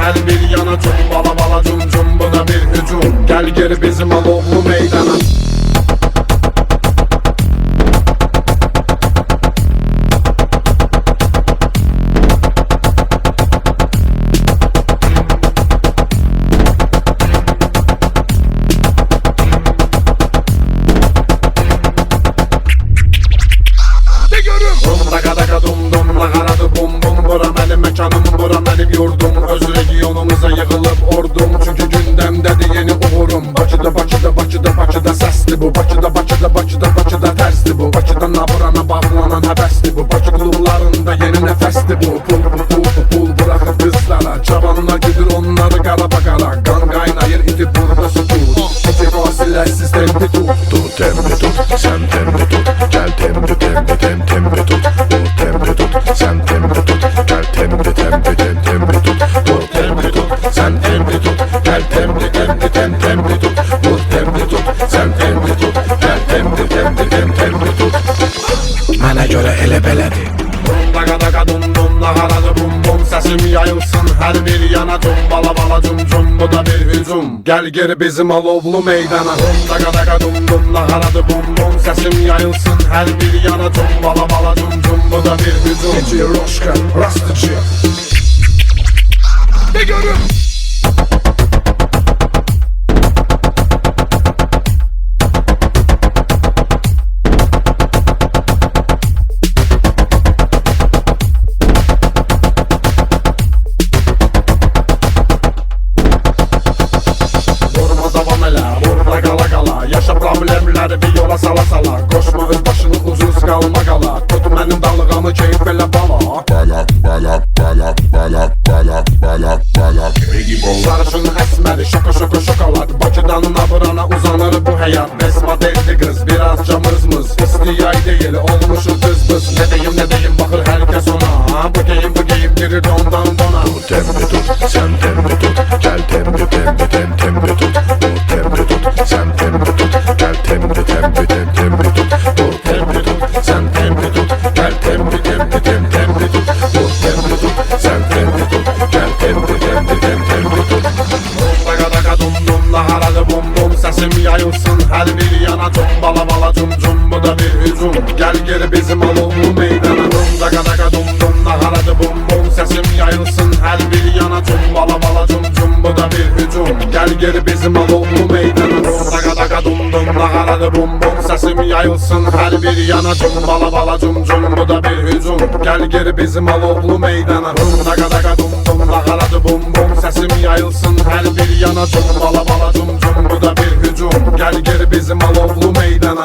her bir yana. Cumbala bala cum cum, bu da bir hücum. Gel geri bizim Alovlu meydana. Rum daga daga dum dum, nagaradı bum bum. Bura benim mekanım, bura benim yurdum. Öz regionumuza yığılıp ordum. Çünkü gündemdedir yeni uğurum. Bakıda sesli bu. Bakıda tersli bu. Bakıdan burana bağlanan həvəsli bu. Bakı klublarında yeni nefesli bu. Pul bırakır kızlara. Çabanına güdür onları qara bakara. Qan qaynayır iti burada sütut. İti fasiləsiz tempi tut. Tut tempi tut, sen tempi tut. Gel tempi tempi tut. Bu tempi tut, sen tempi tut. Gel tempi tut. Bu tempi tut, sen tempi tut. Gel tempi tut. Bu tempi tut, sen tempi tut. Gel tempi tut. Mənə görə elə belədir. Daga daga dum dum, nagaradı bum bum. Sesim yayılsın her bir yana. Cumbala bala cum cum, bu da bir hücum. Gel geri bizim Alovlu meydana. Daga daga dum dum, nagaradı bum bum. Sesim yayılsın her bir yana. Cumbala bala cum cum, bu da bir hücum. Gece Roşka, Rastıcı. De görüm. Yaşa problemləri bir yola sala sala. Koşma öz başını ucuz qalma qala. Tut mənim dalğamı keyif elə bala. Bala. Sarışın əsməri şokolad. Bakıdan Naburana uzanır bu həyat. Resma deldi qız birazca mızmız. İstiyay deyil olmuşuz düz. Ne deyim baxır hər kəs ona. Bu geyim girir ondan dona. Bu tempi tut, sen tempi tut. Gel tempi tut. Bu tempi tut, sen tempi tut. Gel tempi tut. Bu tempi tut, sen tempi tut. Gel tempi tut. Bu tempi tut, sen tempi tut. Gel tempi tut. Daga daga dum dum, nagaradı bum bum. Sesim yayılsın her bir yana. Cumbala bala cum cum, bu da bir hücum. Gel geri bizim Alovlu meydana. Daga daga dum dum, nagaradı bum bum. Sesim yayılsın her bir yana. Cumbala bala cum cum, bu da bir hücum. Gel geri bizim Alovlu meydana. Daga daga dum dum, nagaradı bum bum. Sesim yayılsın her bir yana. Cumbala bala cum cum, bu da bir hücum. Gel geri bizim Alovlu meydana. Daga daga dum dum, nagaradı bum bum. Sesim yayılsın her bir yana. Cumbala bala cum cum, bu da bir hücum. Gel geri bizim Alovlu meydana.